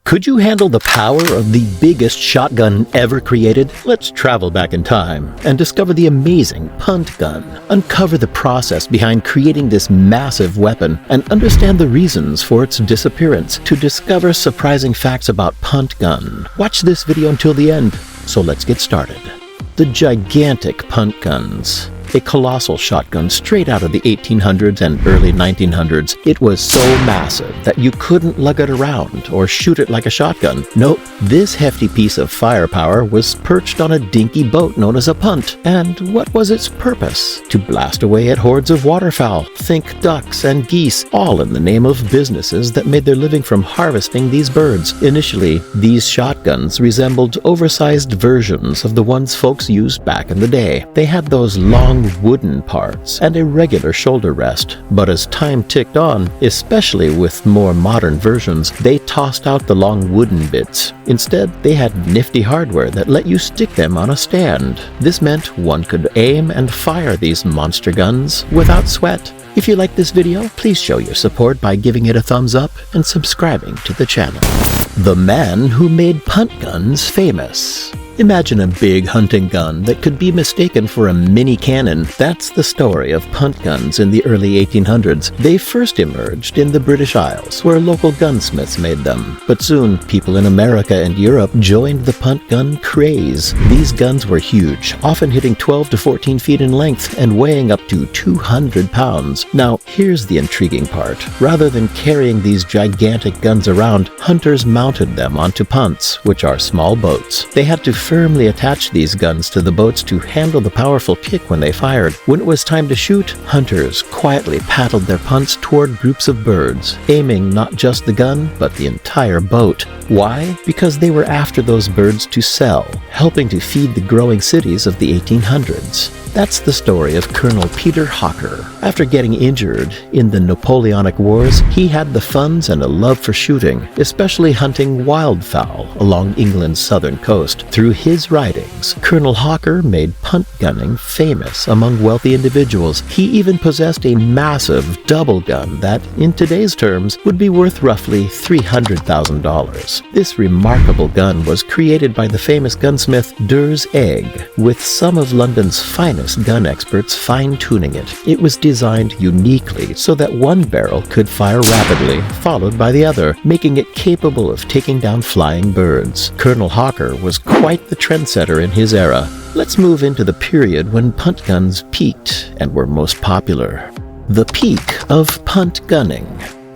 Could you handle the power of the biggest shotgun ever created? Let's travel back in time and discover the amazing Punt Gun, uncover the process behind creating this massive weapon, and understand the reasons for its disappearance to discover surprising facts about Punt Gun. Watch this video until the end, so let's get started. The gigantic Punt Guns. A colossal shotgun straight out of the 1800s and early 1900s. It was so massive that you couldn't lug it around or shoot it like a shotgun. Nope, this hefty piece of firepower was perched on a dinky boat known as a punt. And what was its purpose? To blast away at hordes of waterfowl, think ducks and geese, all in the name of businesses that made their living from harvesting these birds. Initially, these shotguns resembled oversized versions of the ones folks used back in the day. They had those long wooden parts and a regular shoulder rest, but as time ticked on, especially with more modern versions, they tossed out the long wooden bits. Instead, they had nifty hardware that let you stick them on a stand. This meant one could aim and fire these monster guns without sweat. If you like this video, please show your support by giving it a thumbs up and subscribing to the channel. The man who made punt guns famous. Imagine a big hunting gun that could be mistaken for a mini cannon. That's the story of punt guns in the early 1800s. They first emerged in the British Isles, where local gunsmiths made them. But soon, people in America and Europe joined the punt gun craze. These guns were huge, often hitting 12 to 14 feet in length and weighing up to 200 pounds. Now, here's the intriguing part. Rather than carrying these gigantic guns around, hunters mounted them onto punts, which are small boats. They had to firmly attach these guns to the boats to handle the powerful kick when they fired. When it was time to shoot, hunters quietly paddled their punts toward groups of birds, aiming not just the gun, but the entire boat. Why? Because they were after those birds to sell, helping to feed the growing cities of the 1800s. That's the story of Colonel Peter Hawker. After getting injured in the Napoleonic Wars, he had the funds and a love for shooting, especially hunting wildfowl along England's southern coast. Through his writings, Colonel Hawker made punt gunning famous among wealthy individuals. He even possessed a massive double gun that, in today's terms, would be worth roughly $300,000. This remarkable gun was created by the famous gunsmith Dur's Egg, with some of London's finest gun experts fine-tuning it. It was designed uniquely so that one barrel could fire rapidly, followed by the other, making it capable of taking down flying birds. Colonel Hawker was quite the trendsetter in his era. Let's move into the period when punt guns peaked and were most popular. The peak of punt gunning.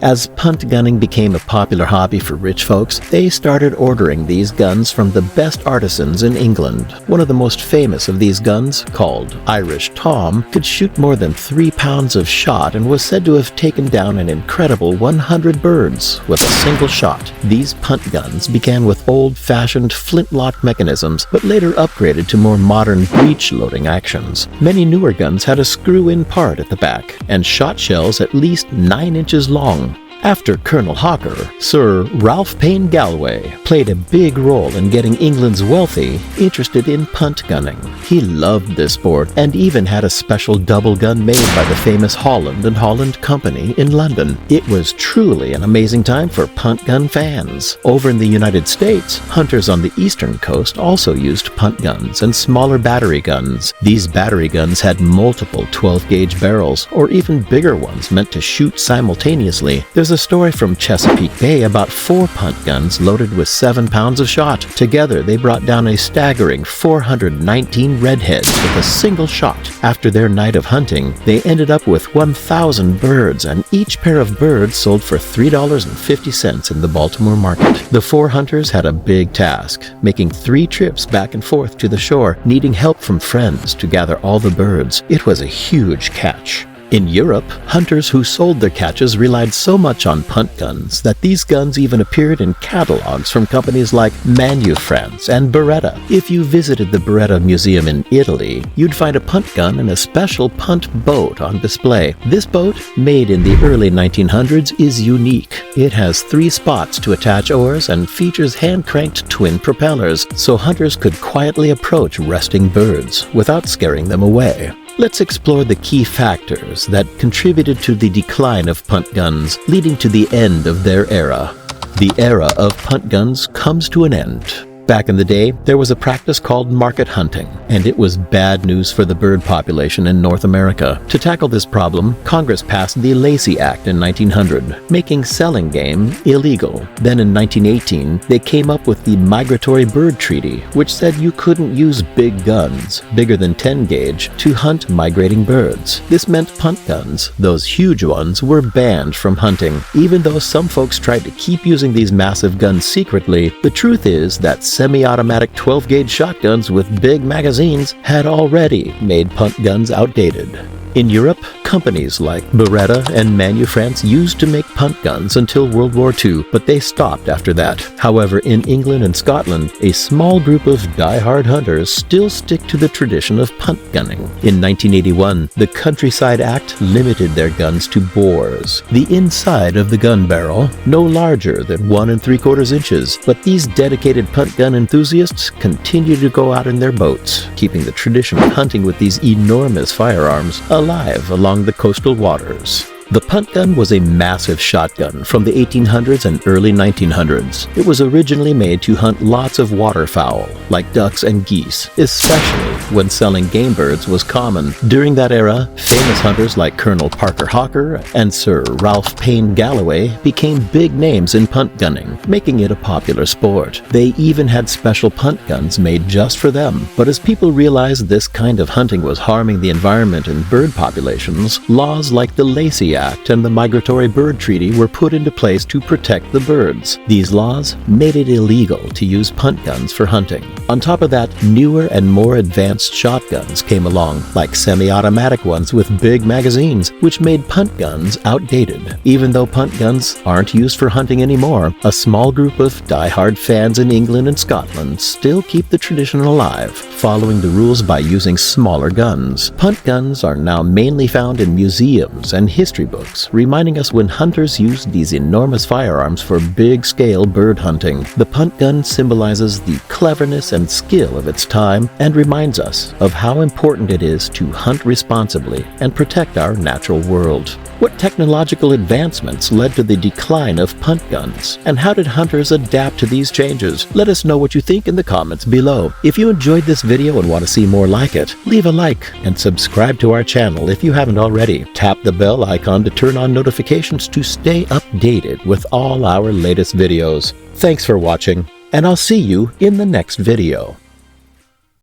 As punt gunning became a popular hobby for rich folks, they started ordering these guns from the best artisans in England. One of the most famous of these guns, called Irish Tom, could shoot more than 3 pounds of shot and was said to have taken down an incredible 100 birds with a single shot. These punt guns began with old-fashioned flintlock mechanisms, but later upgraded to more modern breech-loading actions. Many newer guns had a screw-in part at the back, and shot shells at least 9 inches long. After Colonel Hawker, Sir Ralph Payne Galway played a big role in getting England's wealthy interested in punt gunning. He loved this sport and even had a special double gun made by the famous Holland and Holland Company in London. It was truly an amazing time for punt gun fans. Over in the United States, hunters on the eastern coast also used punt guns and smaller battery guns. These battery guns had multiple 12-gauge barrels, or even bigger ones meant to shoot simultaneously. There's a story from Chesapeake Bay about 4 punt guns loaded with 7 pounds of shot. Together, they brought down a staggering 419 redheads with a single shot. After their night of hunting, they ended up with 1,000 birds, and each pair of birds sold for $3.50 in the Baltimore market. The 4 hunters had a big task, making 3 trips back and forth to the shore, needing help from friends to gather all the birds. It was a huge catch. In Europe, hunters who sold their catches relied so much on punt guns that these guns even appeared in catalogs from companies like Manufrance and Beretta. If you visited the Beretta Museum in Italy, you'd find a punt gun and a special punt boat on display. This boat, made in the early 1900s, is unique. It has 3 spots to attach oars and features hand-cranked twin propellers, so hunters could quietly approach resting birds without scaring them away. Let's explore the key factors that contributed to the decline of punt guns, leading to the end of their era. The era of punt guns comes to an end. Back in the day, there was a practice called market hunting, and it was bad news for the bird population in North America. To tackle this problem, Congress passed the Lacey Act in 1900, making selling game illegal. Then in 1918, they came up with the Migratory Bird Treaty, which said you couldn't use big guns, bigger than 10 gauge, to hunt migrating birds. This meant punt guns, those huge ones, were banned from hunting. Even though some folks tried to keep using these massive guns secretly, the truth is that semi-automatic 12-gauge shotguns with big magazines had already made punt guns outdated. In Europe, companies like Beretta and Manu France used to make punt guns until World War II, but they stopped after that. However, in England and Scotland, a small group of die-hard hunters still stick to the tradition of punt gunning. In 1981, the Countryside Act limited their guns to bores, the inside of the gun barrel no larger than 1 3/4 inches, but these dedicated punt gun enthusiasts continue to go out in their boats, keeping the tradition of hunting with these enormous firearms alive along the coastal waters. The punt gun was a massive shotgun from the 1800s and early 1900s. It was originally made to hunt lots of waterfowl, like ducks and geese, especially when selling game birds was common. During that era, famous hunters like Colonel Parker Hawker and Sir Ralph Payne Galloway became big names in punt gunning, making it a popular sport. They even had special punt guns made just for them. But as people realized this kind of hunting was harming the environment and bird populations, laws like the Lacey Act and the Migratory Bird Treaty were put into place to protect the birds. These laws made it illegal to use punt guns for hunting. On top of that, newer and more advanced shotguns came along, like semi-automatic ones with big magazines, which made punt guns outdated. Even though punt guns aren't used for hunting anymore, a small group of die-hard fans in England and Scotland still keep the tradition alive, following the rules by using smaller guns. Punt guns are now mainly found in museums and history books, reminding us when hunters used these enormous firearms for big-scale bird hunting. The punt gun symbolizes the cleverness and skill of its time and reminds us of how important it is to hunt responsibly and protect our natural world. What technological advancements led to the decline of punt guns, and how did hunters adapt to these changes? Let us know what you think in the comments below. If you enjoyed this video and want to see more like it, leave a like and subscribe to our channel if you haven't already. Tap the bell icon to turn on notifications to stay updated with all our latest videos. Thanks for watching, and I'll see you in the next video.